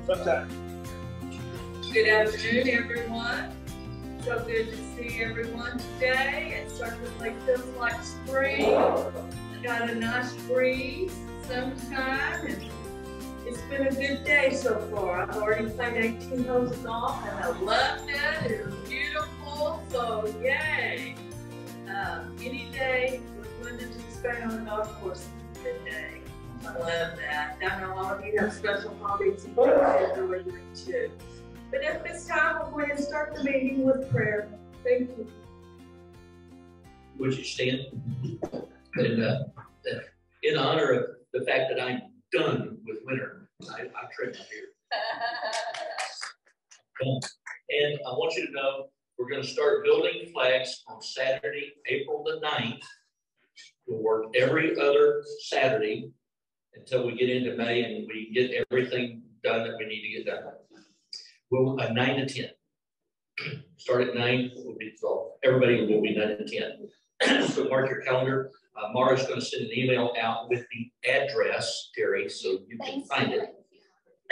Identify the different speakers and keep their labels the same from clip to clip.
Speaker 1: Sometime.
Speaker 2: Good afternoon, everyone. So good to see everyone today. It certainly feels like spring. Got a nice breeze, sunshine, and it's been a good day so far. I've already played 18 holes of golf, and I loved it. It was beautiful, so yay. Any day with Linda to spend on the golf course is a good day. I love that. I know all of you have special hobbies and enjoy them too. But at this time, we're going to start the meeting with prayer. Thank you.
Speaker 3: Would you stand? And in honor of the fact that I'm done with winter, I trimmed my beard. And I want you to know we're going to start building flags on Saturday, April the 9th. We'll work every other Saturday until we get into May and we get everything done that we need to get done. We'll 9 to 10. Start at 9. So everybody will be 9 to 10. So mark your calendar. Mara's going to send an email out with the address, Terry, so you can find it.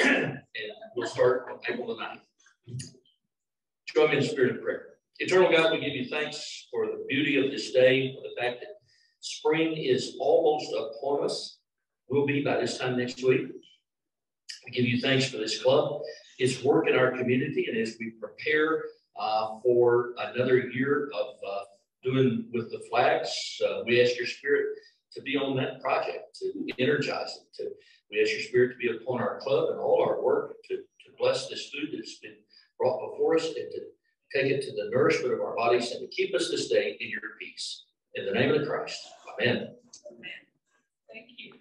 Speaker 3: And we'll start on April the 9th. Join me in the spirit of prayer. Eternal God, we give you thanks for the beauty of this day, for the fact that spring is almost upon us. Will be by this time next week. We give you thanks for this club, its work in our community, and as we prepare for another year of doing with the flags, we ask your spirit to be on that project, to energize it. We ask your spirit to be upon our club and all our work, to bless this food that's been brought before us, and to take it to the nourishment of our bodies, and to keep us this day in your peace. In the name of Christ, amen.
Speaker 2: Amen. Thank you.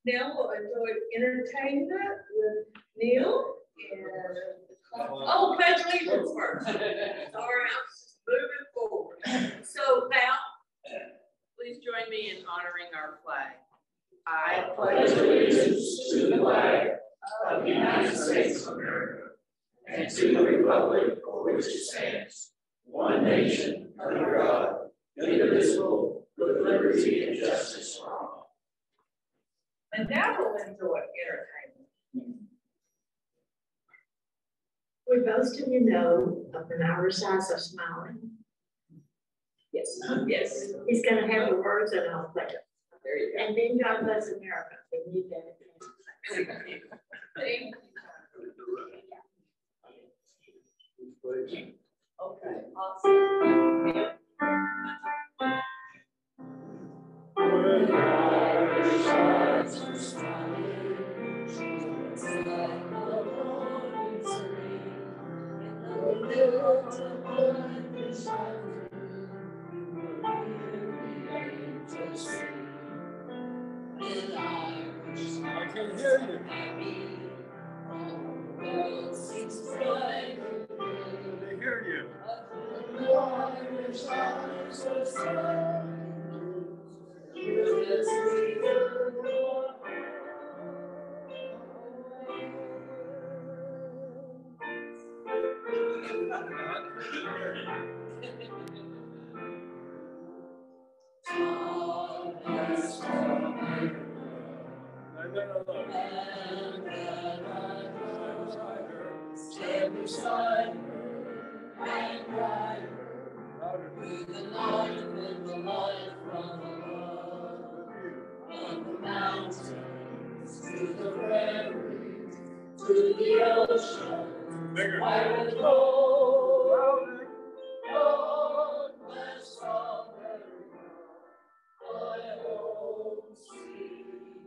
Speaker 2: Now we'll enjoy entertainment with Neil and pledge allegiance first. Sorry, I'm just moving forward. So now,
Speaker 4: please join me in honoring our flag.
Speaker 5: I pledge allegiance to the flag of the United States of America and to the republic for which it stands, one nation, under God, indivisible, with liberty and justice for all.
Speaker 2: And now we'll enjoy entertainment.
Speaker 6: Would most of you know of an Irish eyes are smiling?
Speaker 2: Yes. Yes.
Speaker 6: He's going to have the words and I'll play it.
Speaker 2: There you go.
Speaker 6: And then God bless America. We need that.
Speaker 2: Thank you. Thank you. Okay, awesome. Yeah.
Speaker 5: When Irish eyes are smiling, it's like the morning rain in the middle of Irish afternoon. We're angels sing. When Irish I can hear you. Happy, all the world seems brighter. They hear you. When Irish eyes are smiling. Step beside her and ride her through the night with the light from above. From the mountains to the prairies, to the ocean, wide and cold. Lord bless America, my home sweet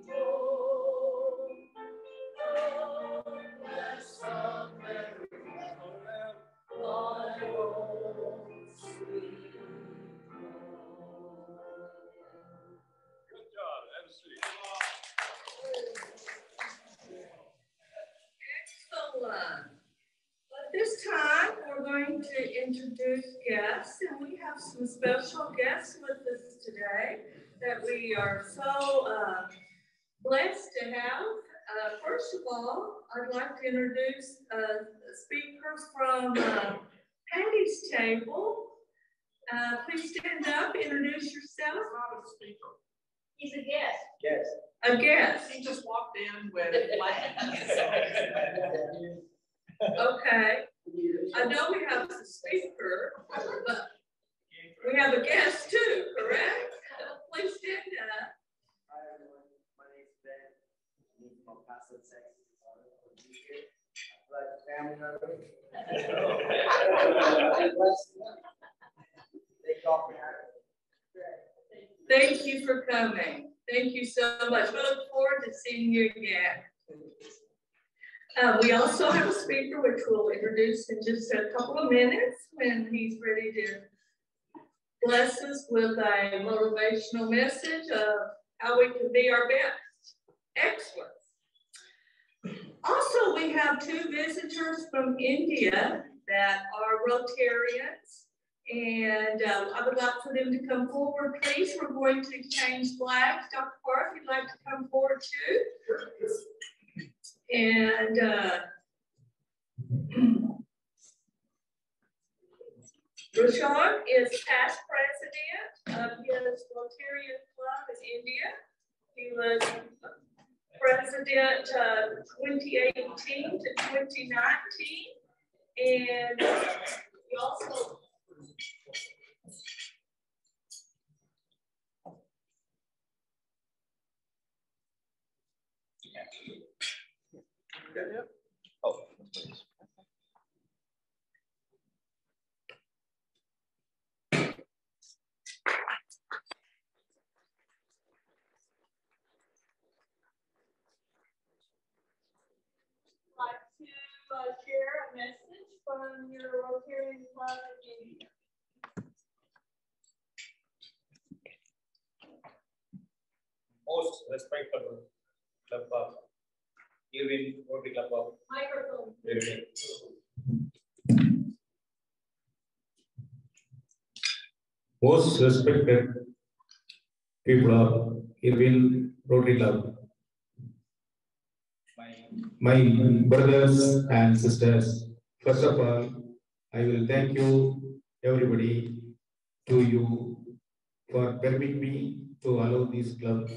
Speaker 5: home. Lord bless America, my home sweet home. Good job, MC.
Speaker 2: Excellent. At this time, we're going to introduce guests, and we have some special guests with us today that we are so blessed to have. First of all, I'd like to introduce speakers from Patty's Table. Please stand up, introduce yourself.
Speaker 7: He's a guest.
Speaker 1: Yes.
Speaker 2: A guest.
Speaker 4: He just walked in with flags.
Speaker 2: Okay. I know we have a speaker, but we have a guest too, correct? Please stand up.
Speaker 1: Hi everyone, my name is Ben. I'm from Paso, Texas. Like family member.
Speaker 2: Thank you for coming. Thank you so much. We look forward to seeing you again. We also have a speaker, which we'll introduce in just a couple of minutes when he's ready to bless us with a motivational message of how we can be our best. Excellent. Also, we have two visitors from India that are Rotarians, and I would like for them to come forward, please. We're going to exchange flags. Dr. Park, if you'd like to come forward too. And Rashad is past president of his Rotarian Club in India. He was president 2018 to 2019, and he also like to share a message from your Rotarian Club in India.
Speaker 7: Most respectable club of Irving Rotary Club of
Speaker 2: Microphone.
Speaker 7: Irving. Most respected people of Irving Rotary Club. My brothers and sisters, first of all, I will thank you, everybody, to you for permitting me to allow this club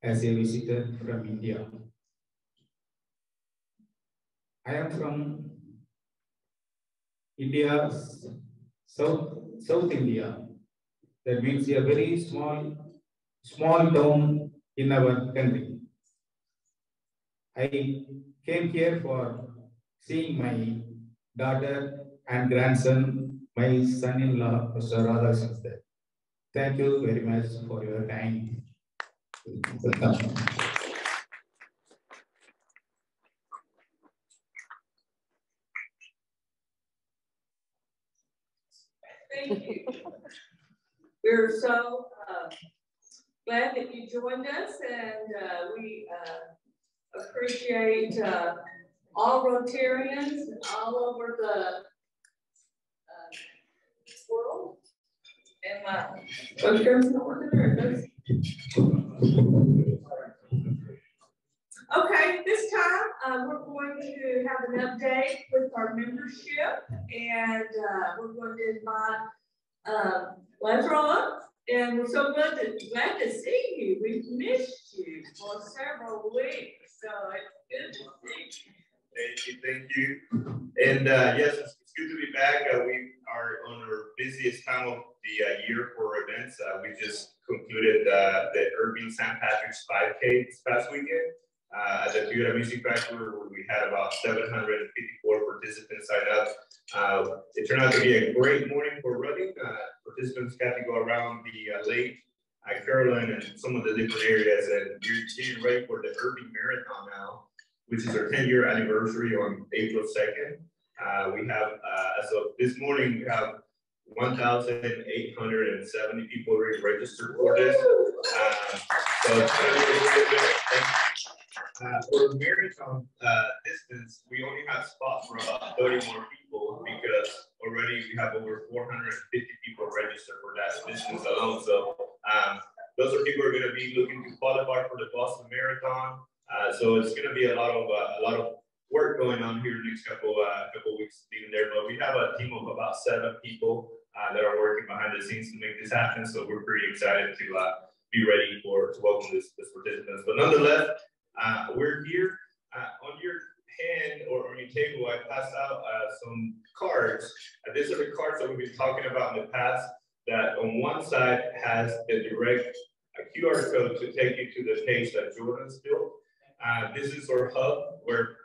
Speaker 7: as a visitor from India. I am from India, South India. That means a very small town in our country. I came here for seeing my daughter and grandson, my son-in-law, Mr. Radhakrishnan. Thank you very much for your time. Welcome.
Speaker 2: Thank you. We're so glad that you joined us, and we appreciate all Rotarians all over the world. And okay, this time we're going to have an update with our membership, and we're going to invite Beltran, and we're so glad to see you. We've missed you for several weeks, so it's good to see you.
Speaker 8: Thank you. And yes, it's good to be back. We are on our busiest time of the year for events. We just concluded the Irving St. Patrick's 5K this past weekend at the Toyota Music Factory, where we had about 754 participants sign up. It turned out to be a great morning for running. Participants got to go around the lake, Carolyn, and some of the different areas, and you're getting ready for the Irving Marathon now, which is our 10-year anniversary on April 2nd. We have, as of this morning, we have 1,870 people already registered for this. So it's going to be really good. For the marathon distance, we only have spots for about 30 more people because already we have over 450 people registered for that distance alone. So those are people who are going to be looking to qualify for the Boston Marathon. So it's going to be a lot of work going on here in the next couple weeks even there. But we have a team of about 7 people that are working behind the scenes to make this happen. So we're pretty excited to be ready to welcome this participants. But nonetheless, we're here. On your hand or on your table, I passed out some cards. These are the cards that we've been talking about in the past, that on one side has the direct QR code to take you to the page that Jordan's built. This is our hub where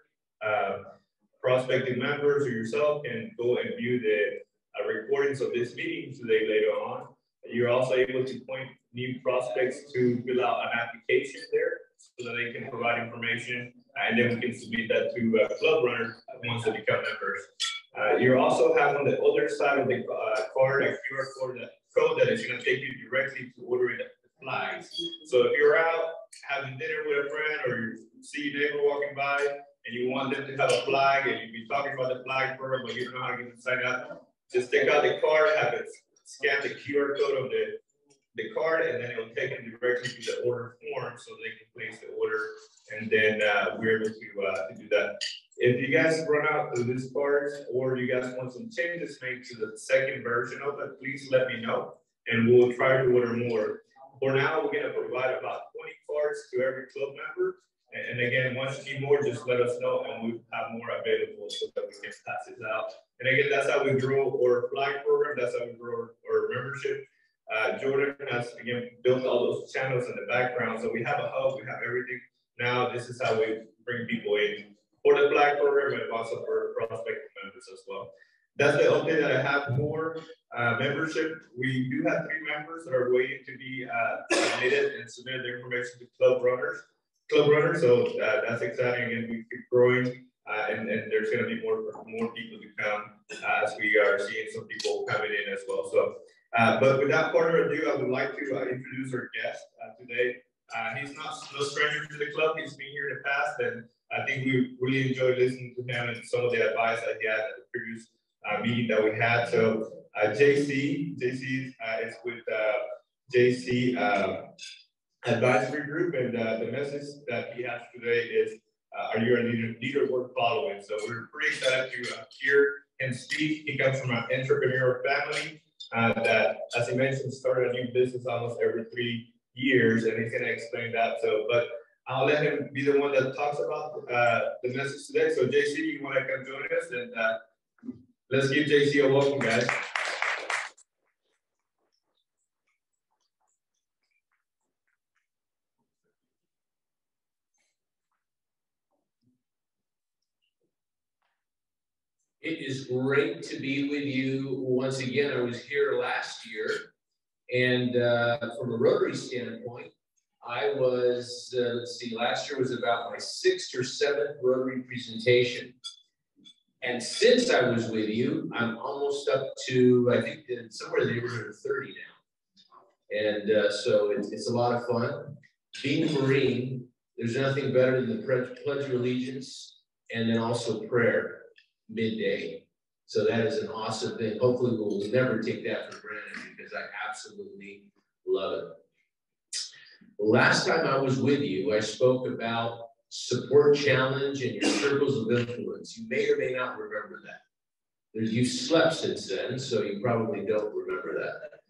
Speaker 8: prospective members or yourself can go and view the recordings of this meeting today later on. You're also able to point new prospects to fill out an application there so that they can provide information, and then we can submit that to club runners once they become members. You also have on the other side of the card a QR code that is going to take you directly to ordering the flags. So if you're out having dinner with a friend or you see your neighbor walking by and you want them to have a flag and you've been talking about the flag program, but you don't know how to get them signed up, just take out the card, have it scan the QR code of the card, and then it'll take them directly to the order form so they can place the order, and then we're able to do that. If you guys run out of these cards or you guys want some changes made to the second version of it, please let me know, and we'll try to order more. For now, we're going to provide about 20 cards to every club member. And again, once you need more, just let us know and we'll have more available so that we can pass this out. And again, that's how we grow our flag program. That's how we grow our membership. Jordan has, again, built all those channels in the background. So we have a hub, we have everything. Now, this is how we bring people in for the flag program and also for prospective members as well. That's the update that I have for membership. We do have 3 members that are waiting to be admitted and submit their information to club runners. So that's exciting, and we keep growing, and there's going to be more people to come as we are seeing some people coming in as well. So, but without further ado, I would like to introduce our guest today. He's no stranger to the club. He's been here in the past, and I think we really enjoyed listening to him and some of the advice that he had at the previous meeting that we had. So JC is with JC Advisory Group, and the message that he has today is, are you a leader worth following? So we're pretty excited to hear him speak. He comes from an entrepreneurial family that, as he mentioned, started a new business almost every 3 years, and he's going to explain that. So, but I'll let him be the one that talks about the message today. So JC, you want to come join us, and let's give JC a welcome, guys.
Speaker 3: It is great to be with you once again. I was here last year, and from a Rotary standpoint, I was, let's see, last year was about my 6th or 7th Rotary presentation. And since I was with you, I'm almost up to, I think, somewhere in the neighborhood of 30 now. And so it's a lot of fun. Being a Marine, there's nothing better than the Pledge of Allegiance and then also prayer midday. So that is an awesome thing. Hopefully we'll never take that for granted because I absolutely love it. Last time I was with you, I spoke about support challenge and your circles of influence. You may or may not remember that. You've slept since then, so you probably don't remember that.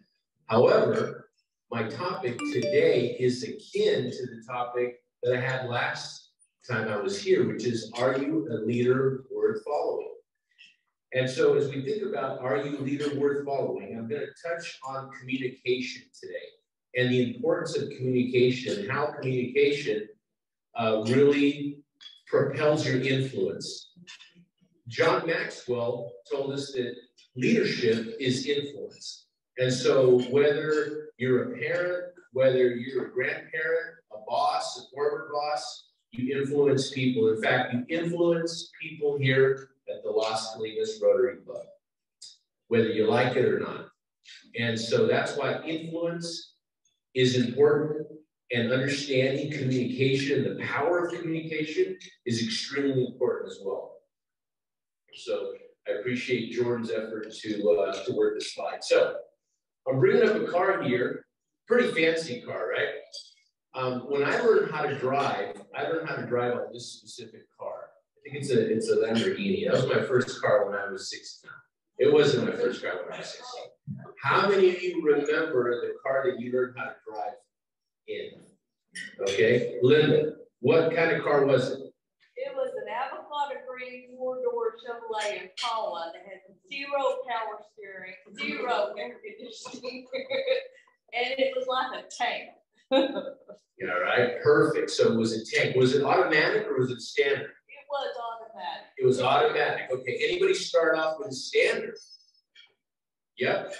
Speaker 3: However, my topic today is akin to the topic that I had last time I was here, which is, are you a leader worth following? And so as we think about, are you a leader worth following, I'm going to touch on communication today and the importance of communication and how communication really propels your influence. John Maxwell told us that leadership is influence. And so whether you're a parent, whether you're a grandparent, a boss, a former boss, you influence people. In fact, you influence people here at the Las Colinas Rotary Club, whether you like it or not. And so that's why influence is important, and understanding communication, the power of communication, is extremely important as well. So I appreciate Jordan's effort to work this slide. So I'm bringing up a car here, pretty fancy car, right? When I learned how to drive, I learned how to drive on this specific car. I think it's a Lamborghini. That was my first car when I was 16. It wasn't my first car when I was 16. How many of you remember the car that you learned how to drive Okay, Linda, what kind of car was it?
Speaker 2: It was an avocado green 4-door Chevrolet Impala that had 0 power steering, 0 air conditioning, and it was like a tank.
Speaker 3: Yeah, right, perfect. So it was a tank. Was it automatic or was it standard?
Speaker 2: It was automatic.
Speaker 3: It was automatic. Okay, anybody start off with standard? Yep,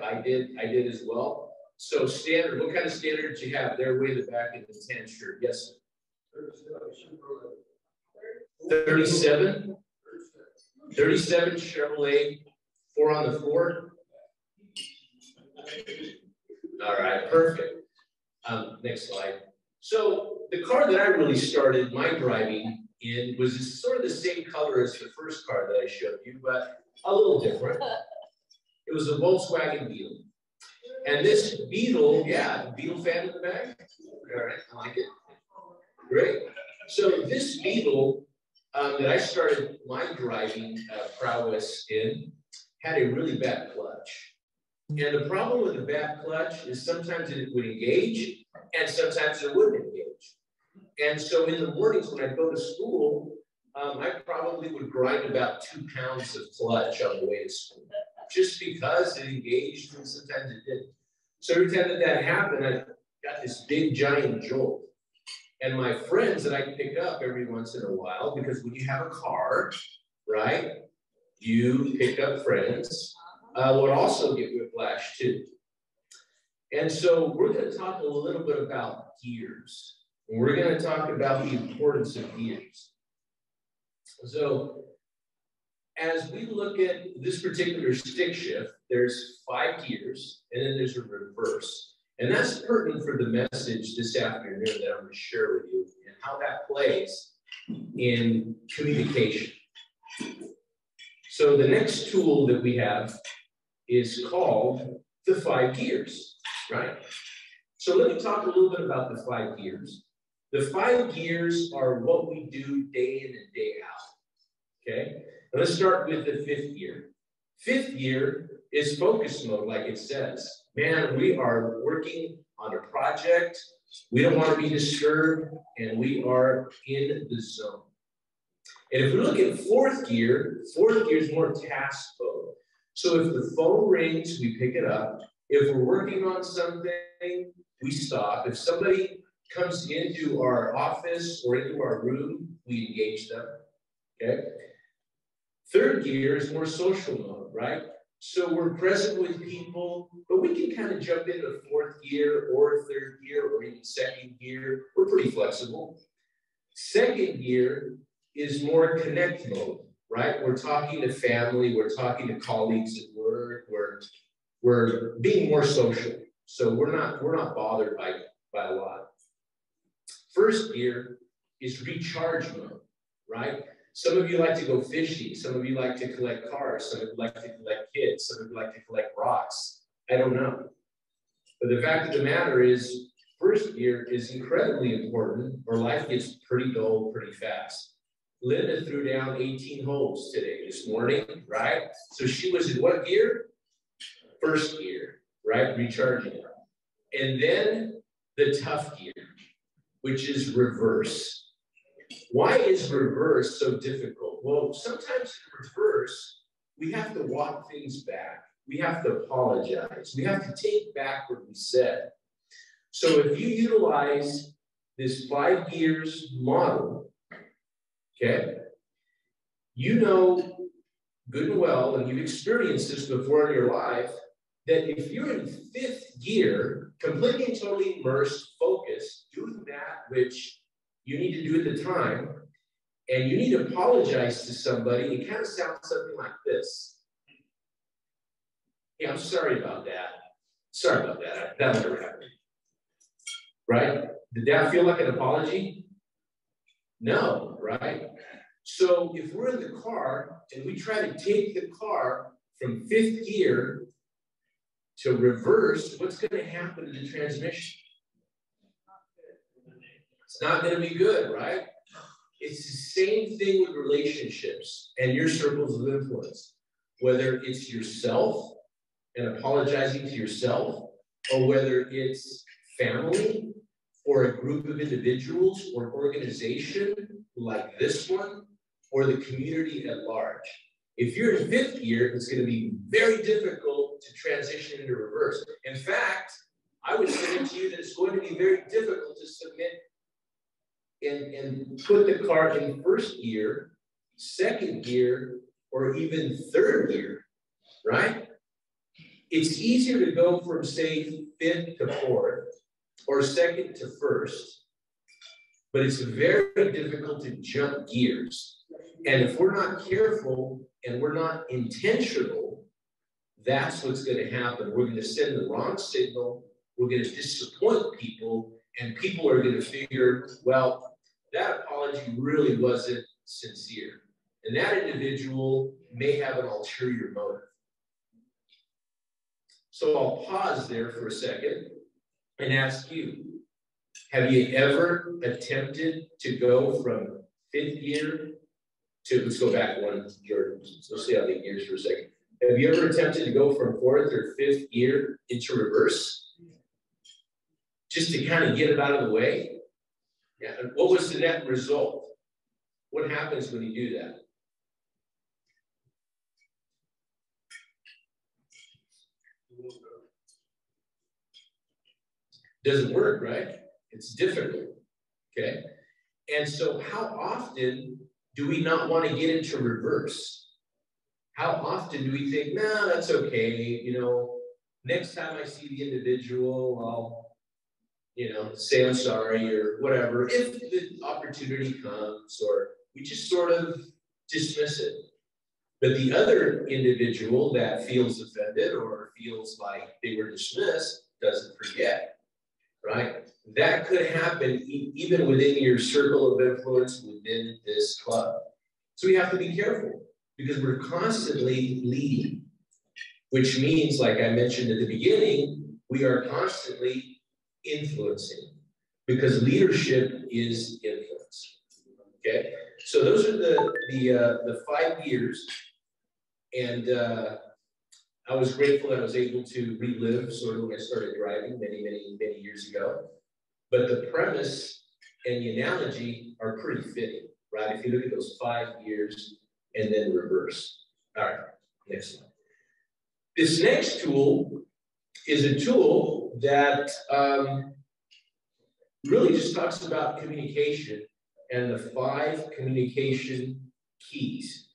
Speaker 3: I did as well. So standard, what kind of standard did you have? There way in the back in the tan shirt. Yes, sir. 37? 37 Chevrolet, 4 on the floor. All right, perfect. Next slide. So the car that I really started my driving in was sort of the same color as the first car that I showed you, but a little different. It was a Volkswagen Beetle. And this Beetle, yeah, Beetle fan in the back? All right, I like it. Great. So this Beetle that I started my driving prowess in had a really bad clutch. And the problem with a bad clutch is sometimes it would engage and sometimes it wouldn't engage. And so in the mornings when I'd go to school, I probably would grind about 2 pounds of clutch on the way to school, just because it engaged and sometimes it didn't. So every time that happened, I got this big giant jolt. And my friends that I pick up every once in a while, because when you have a car, right, you pick up friends, would also get whiplash too. And so we're going to talk a little bit about gears. And we're going to talk about the importance of gears. So as we look at this particular stick shift, there's 5 gears, and then there's a reverse. And that's pertinent for the message this afternoon that I'm going to share with you and how that plays in communication. So the next tool that we have is called the 5 gears, right? So let me talk a little bit about the 5 gears. The 5 gears are what we do day in and day out, okay? And let's start with the 5th gear. 5th gear is focus mode, like it says. Man, we are working on a project. We don't want to be disturbed, and we are in the zone. And if we look at 4th gear is more task mode. So if the phone rings, we pick it up. If we're working on something, we stop. If somebody comes into our office or into our room, we engage them, okay? 3rd gear is more social mode, right? So we're present with people, but we can kind of jump into 4th gear or 3rd gear or even 2nd gear. We're pretty flexible. 2nd gear is more connect mode, right? We're talking to family, we're talking to colleagues at work, we're being more social. So we're not bothered by a lot. 1st gear is recharge mode, right? Some of you like to go fishing. Some of you like to collect cars. Some of you like to collect kids. Some of you like to collect rocks. I don't know. But the fact of the matter is, 1st gear is incredibly important, or life gets pretty dull pretty fast. Linda threw down 18 holes this morning, right? So she was in what gear? 1st gear, right? Recharging. And then the tough gear, which is reverse. Why is reverse so difficult? Well, sometimes in reverse, we have to walk things back. We have to apologize. We have to take back what we said. So if you utilize this 5 gears model, okay, you know good and well, and you've experienced this before in your life, that if you're in 5th gear, completely and totally immersed, focused, doing that which you need to do at the time, and you need to apologize to somebody, it kind of sounds something like this. Yeah, I'm sorry about that. Sorry about that. That never happened. Right? Did that feel like an apology? No, right? So if we're in the car and we try to take the car from 5th gear to reverse, what's going to happen to the transmission? It's not going to be good, right? It's the same thing with relationships and your circles of influence. Whether it's yourself and apologizing to yourself, or whether it's family, or a group of individuals or an organization like this one, or the community at large. If you're in 5th gear, it's going to be very difficult to transition into reverse. In fact, I would say to you that it's going to be very difficult to submit and put the car in 1st gear, 2nd gear, or even 3rd gear, right? It's easier to go from, say, 5th to 4th, or 2nd to 1st, but it's very difficult to jump gears. And if we're not careful and we're not intentional, that's what's going to happen. We're going to send the wrong signal, we're going to disappoint people, and people are going to figure, well, that apology really wasn't sincere. And that individual may have an ulterior motive. So I'll pause there for a second and ask you, have you ever attempted to go from 5th gear to, let's go back one, Jordan, let's see how many gears for a second. Have you ever attempted to go from 4th or 5th gear into reverse? Just to kind of get it out of the way? Yeah, and what was the net result? What happens when you do that? Doesn't work, right? It's difficult, okay? And so how often do we not want to get into reverse? How often do we think, nah, that's okay, you know, next time I see the individual, I'll, you know, say I'm sorry or whatever, if the opportunity comes, or we just sort of dismiss it. But the other individual that feels offended or feels like they were dismissed doesn't forget, right? That could happen even within your circle of influence within this club. So we have to be careful because we're constantly leading, which means, like I mentioned at the beginning, we are constantly influencing because leadership is influence. Okay, so those are the 5 years, and I was grateful that I was able to relive sort of when I started driving many years ago. But the premise and the analogy are pretty fitting, right? If you look at those 5 years and then reverse. All right, next slide. This next tool is a tool that really just talks about communication and the 5 communication keys.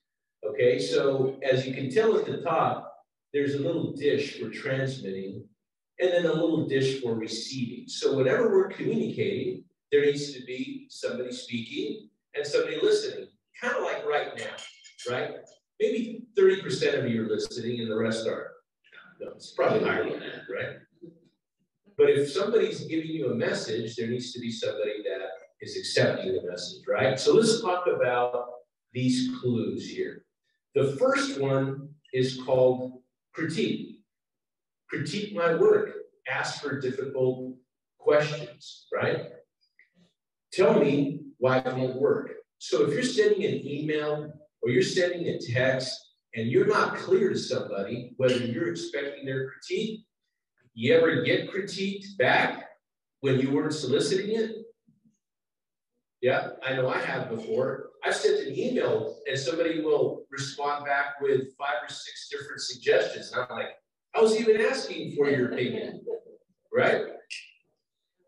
Speaker 3: Okay, so as you can tell at the top, there's a little dish for transmitting and then a little dish for receiving. So whenever we're communicating, there needs to be somebody speaking and somebody listening, kind of like right now, right? Maybe 30% of you are listening and the rest aren't. No, it's probably higher than that, right? But if somebody's giving you a message, there needs to be somebody that is accepting the message, right? So let's talk about these clues here. The first one is called critique. Critique my work. Ask for difficult questions, right? Tell me why it won't work. So if you're sending an email or you're sending a text and you're not clear to somebody whether you're expecting their critique, you ever get critiqued back when you weren't soliciting it? Yeah, I know I have before. I've sent an email and somebody will respond back with 5 or 6 different suggestions. And I'm like, I was even asking for your opinion, right?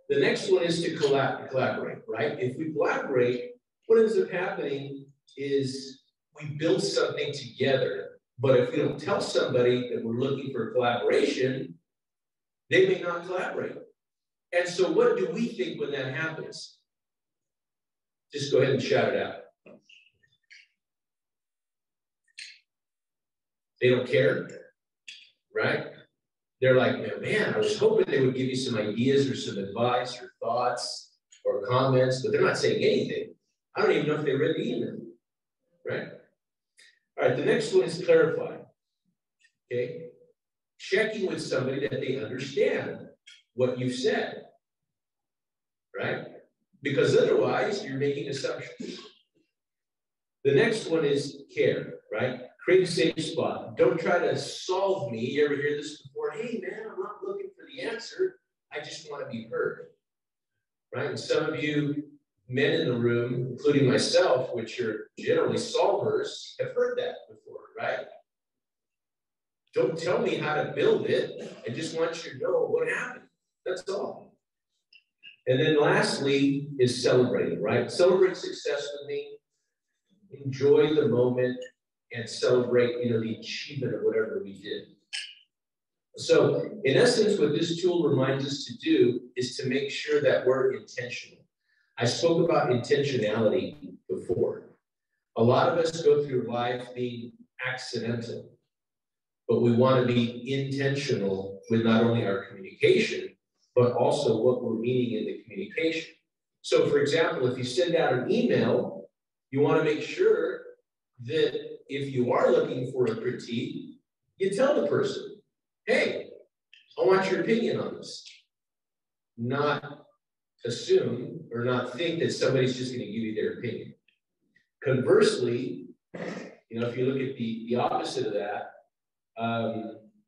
Speaker 3: The next one is to collaborate, right? If we collaborate, what ends up happening is we build something together. But if we don't tell somebody that we're looking for collaboration, they may not collaborate. And so what do we think when that happens? Just go ahead and shout it out. They don't care, right? They're like, man, I was hoping they would give you some ideas or some advice or thoughts or comments, but they're not saying anything. I don't even know if they read the email, right? All right, the next one is clarify, okay? Checking with somebody that they understand what you've said, right? Because otherwise, you're making assumptions. The next one is care, right? Create a safe spot. Don't try to solve me. You ever hear this before? Hey, man, I'm not looking for the answer. I just want to be heard,
Speaker 9: right? And some of you men in the room, including myself, which are generally solvers, have heard that before, right? Don't tell me how to build it. I just want you to know what happened. That's all. And then lastly is celebrating, right? Celebrate success with me. Enjoy the moment and celebrate, the achievement of whatever we did. So in essence, what this tool reminds us to do is to make sure that we're intentional. I spoke about intentionality before. A lot of us go through life being accidental, but we want to be intentional with not only our communication, but also what we're meaning in the communication. So for example, if you send out an email, you want to make sure that if you are looking for a critique, you tell the person, hey, I want your opinion on this. Not assume or not think that somebody's just going to give you their opinion. Conversely, if you look at the opposite of that,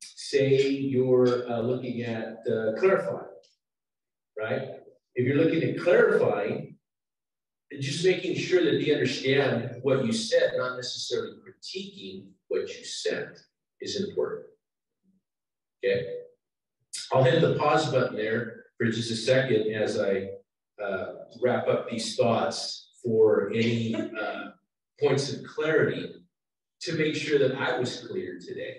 Speaker 9: say you're looking at clarifying, right? If you're looking at clarifying, just making sure that they understand what you said, not necessarily critiquing what you said, is important. Okay? I'll hit the pause button there for just a second as I wrap up these thoughts for any points of clarity to make sure that I was clear today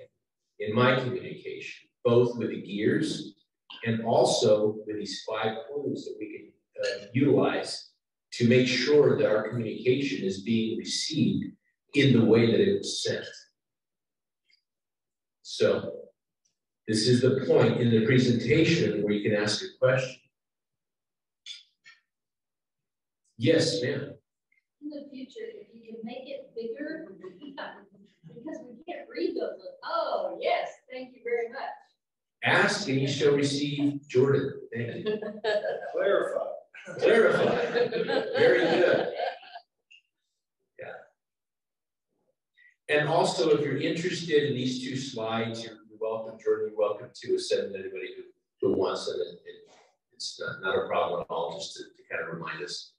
Speaker 9: in my communication, both with the gears and also with these 5 clues that we can utilize to make sure that our communication is being received in the way that it was sent. So this is the point in the presentation where you can ask a question. Yes, ma'am.
Speaker 10: In the future, if you can make it bigger, because we can't read those. Oh, yes, thank you very much.
Speaker 9: Ask and you shall receive, Jordan. Thank you.
Speaker 1: Clarify.
Speaker 9: Clarify. Very good. Yeah. And also, if you're interested in these 2 slides, you're welcome, Jordan. You're welcome to send anybody who wants them. It's not a problem at all, just to kind of remind us.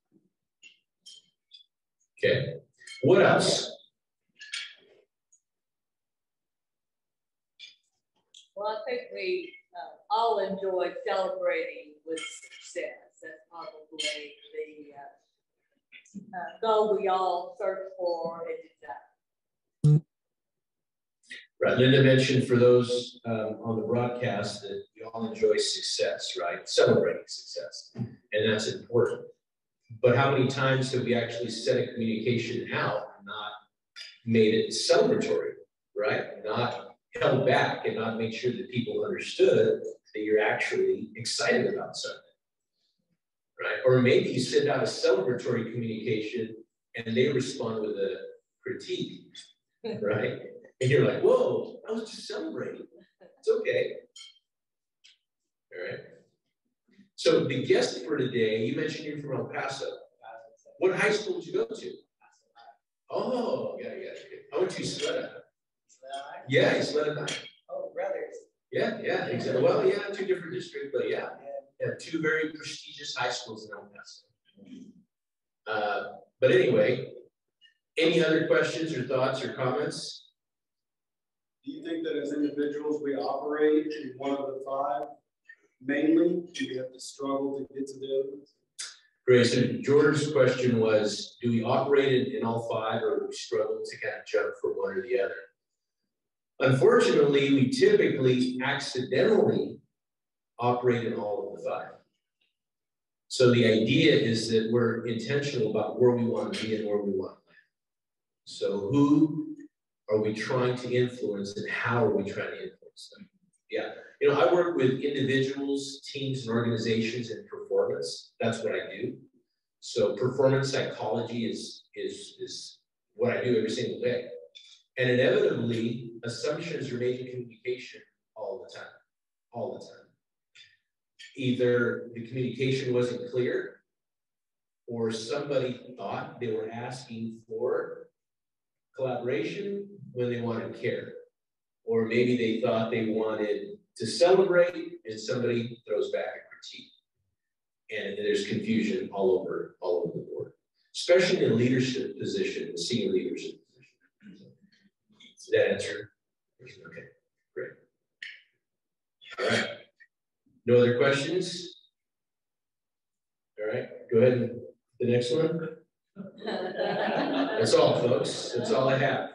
Speaker 9: Okay. What else?
Speaker 2: Well, I think we all enjoy celebrating with success. That's probably the goal we all search for and desire.
Speaker 9: Right. Linda mentioned for those on the broadcast that we all enjoy success, right? Celebrating success. And that's important. But how many times have we actually set a communication out and not made it celebratory, right? Not held back and not made sure that people understood that you're actually excited about something, right? Or maybe you send out a celebratory communication and they respond with a critique, right? And you're like, whoa, I was just celebrating. It's okay. All right. So the guest for today, you mentioned you're from El Paso. What high school did you go to? Oh, yeah. I went to Sleda. Yeah, Sleda High.
Speaker 1: Oh, brothers.
Speaker 9: Yeah, exactly. Well, yeah, 2 different districts, but yeah, 2 very prestigious high schools in El Paso. But anyway, any other questions or thoughts or comments?
Speaker 11: Do you think that as individuals we operate in one of the 5 mainly? Do we have to struggle to get to the other ones?
Speaker 9: Great. So George's question was, do we operate in all 5 or do we struggle to kind of jump from one or the other? Unfortunately, we typically accidentally operate in all of the 5. So the idea is that we're intentional about where we want to be and where we want to land. So who are we trying to influence and how are we trying to influence them? Yeah. I work with individuals, teams, and organizations in performance. That's what I do. So performance psychology is what I do every single day. And inevitably, assumptions are made in communication all the time. Either the communication wasn't clear, or somebody thought they were asking for collaboration when they wanted care. Or maybe they thought they wanted to celebrate and somebody throws back a critique. And there's confusion all over the board, especially in leadership position, senior leadership position. Does that answer? Okay, great. All right. No other questions? All right, go ahead and the next one. That's all, folks. That's all I have.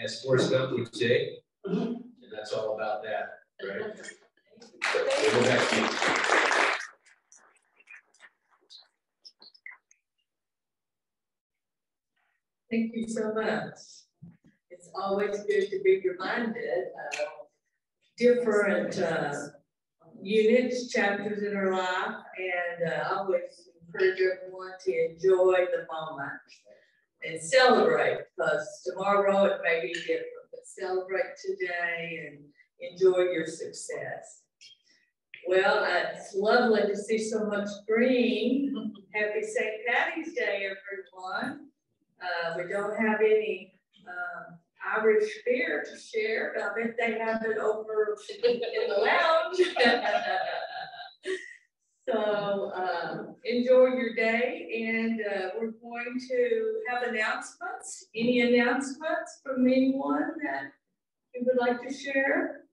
Speaker 9: As Forrest Gump would say, and that's all about that, right? So we'll go back to you.
Speaker 2: Thank you so much. It's always good to be reminded of different units, chapters in our life, and I always encourage everyone to enjoy the moment and celebrate, because tomorrow it may be different, but celebrate today and enjoy your success. Well, it's lovely to see so much green. Happy St. Patty's Day, everyone. We don't have any Irish beer to share, but I bet they have it over in the lounge. So enjoy your day, and we're going to have announcements. Any announcements from anyone that you would like to share?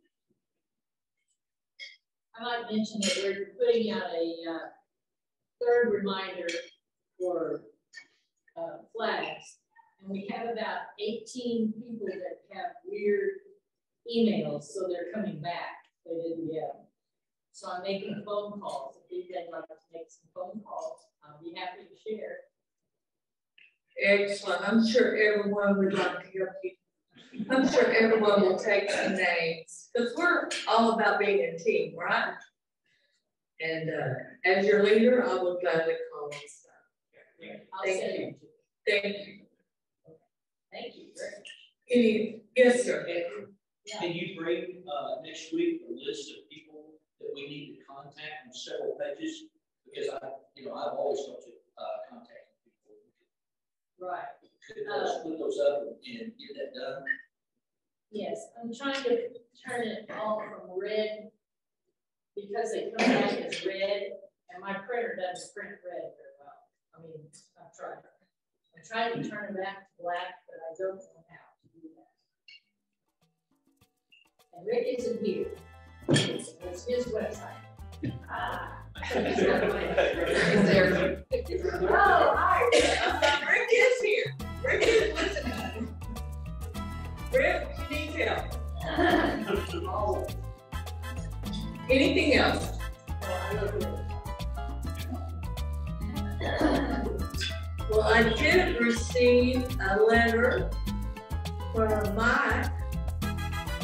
Speaker 10: I might mention that we're putting out a third reminder for flags. And we have about 18 people that have weird emails, so they're coming back. They didn't get them. So I'm making phone calls. If you'd like to make some phone calls, I'll be happy to share.
Speaker 2: Excellent. I'm sure everyone would like to help you. I'm sure everyone will take some names, because we're all about being a team, right? And as your leader, I will gladly call you. Thank you. Thank you.
Speaker 10: Thank you very much.
Speaker 2: Yes, sir.
Speaker 12: Can you bring next week a list of people that we need to contact on several pages? Because I've always got to contact people.
Speaker 10: Right.
Speaker 12: Could split those up and get that done?
Speaker 10: Yes, I'm trying to turn it all from red, because they come back as red, and my printer doesn't print red very well. I mean, I've tried. I'm trying to turn it back to black, but I don't know how to do that. And Rick isn't here. It's his website. He's there. Oh, hi.
Speaker 2: Rick is here. Rick is listening. Rick, you need help.
Speaker 10: Oh.
Speaker 2: Anything else? Well, I did receive a letter from Mike,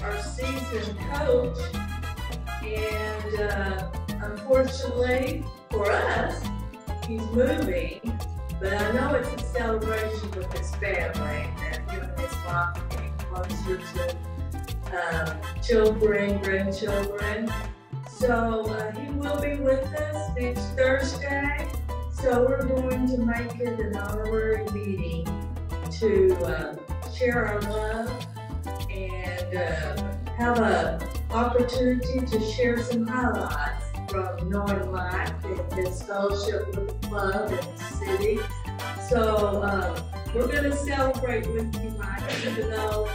Speaker 2: our seasoned coach, and unfortunately for us, he's moving, but I know it's a celebration with his family, and him and his wife are getting closer to children, grandchildren. So he will be with us next Thursday. So we're going to make it an honorary meeting to share our love and have an opportunity to share some highlights from knowing Mike and his fellowship with the club and the city. So we're going to celebrate with you, Mike, even though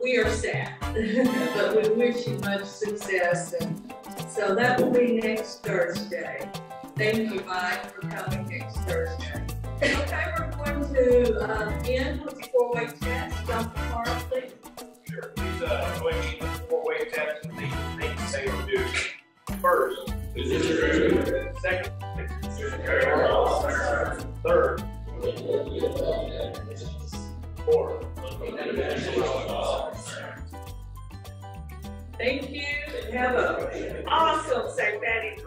Speaker 2: we are sad, but we wish you much success. And so that will be next Thursday. Thank you, Mike, for coming next Thursday. Okay, we're going to end with the four-way test. Dr. Park, please.
Speaker 13: Sure. Please join me in the four-way test and things say or do. First, is it true? Second, is it true? Third, fourth.
Speaker 2: Thank you, and have an awesome St. Patty's